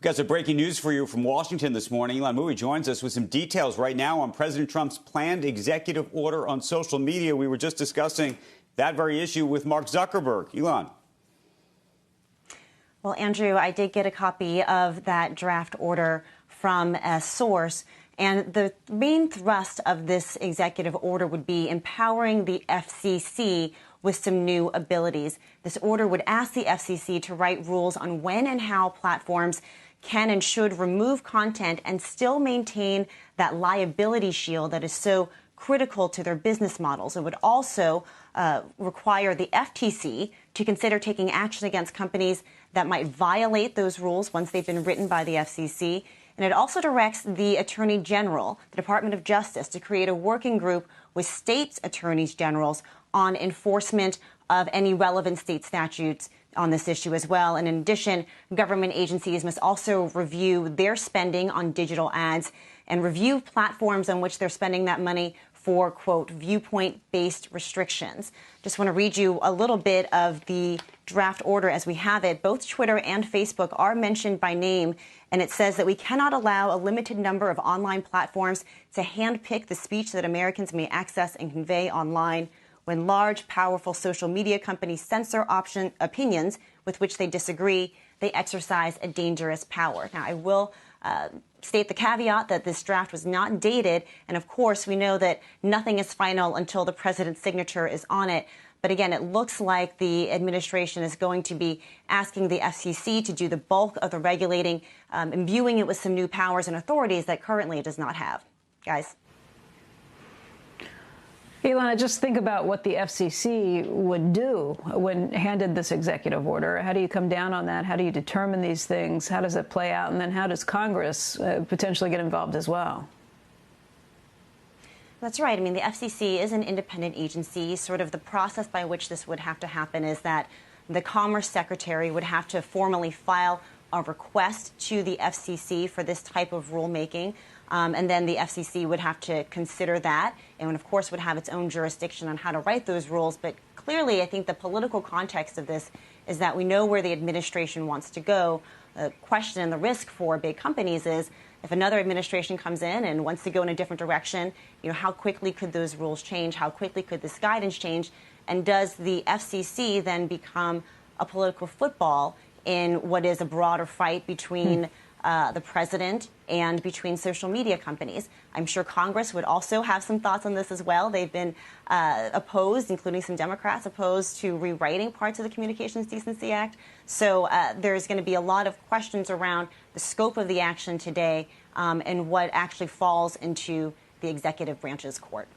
We've got some breaking news for you from Washington this morning. Elon Mui joins us with some details right now on President Trump's planned executive order on social media. We were just discussing that very issue with Mark Zuckerberg. Elon. Well, Andrew, I did get a copy of that draft order from a source. And the main thrust of this executive order would be empowering the FCC with some new abilities. This order would ask the FCC to write rules on when and how platforms can and should remove content and still maintain that liability shield that is so critical to their business models. It would also require the FTC to consider taking action against companies that might violate those rules once they've been written by the FCC. And it also directs the Attorney General, the Department of Justice, to create a working group with states' attorneys generals on enforcement of any relevant state statutes on this issue as well. And in addition, government agencies must also review their spending on digital ads and review platforms on which they're spending that money for, quote, viewpoint-based restrictions. Just want to read you a little bit of the draft order as we have it. Both Twitter and Facebook are mentioned by name, and it says that we cannot allow a limited number of online platforms to handpick the speech that Americans may access and convey online. When large, powerful social media companies censor opinions with which they disagree, they exercise a dangerous power. Now, I will state the caveat that this draft was not dated, and of course, we know that nothing is final until the president's signature is on it. But again, it looks like the administration is going to be asking the FCC to do the bulk of the regulating, imbuing it with some new powers and authorities that currently it does not have. Guys. Ilana, just think about what the FCC would do when handed this executive order. How do you come down on that? How do you determine these things? How does it play out? And then how does Congress potentially get involved as well? That's right. I mean, the FCC is an independent agency. Sort of the process by which this would have to happen is that the Commerce Secretary would have to formally file a request to the FCC for this type of rulemaking. And then the FCC would have to consider that and, of course, would have its own jurisdiction on how to write those rules. But clearly, I think the political context of this is that we know where the administration wants to go. The question and the risk for big companies is if another administration comes in and wants to go in a different direction, how quickly could those rules change? How quickly could this guidance change? And does the FCC then become a political football in what is a broader fight between the president and between social media companies? I'm sure Congress would also have some thoughts on this as well. They've been opposed, including some Democrats, opposed to rewriting parts of the Communications Decency Act. So there's going to be a lot of questions around the scope of the action today and what actually falls into the executive branch's court.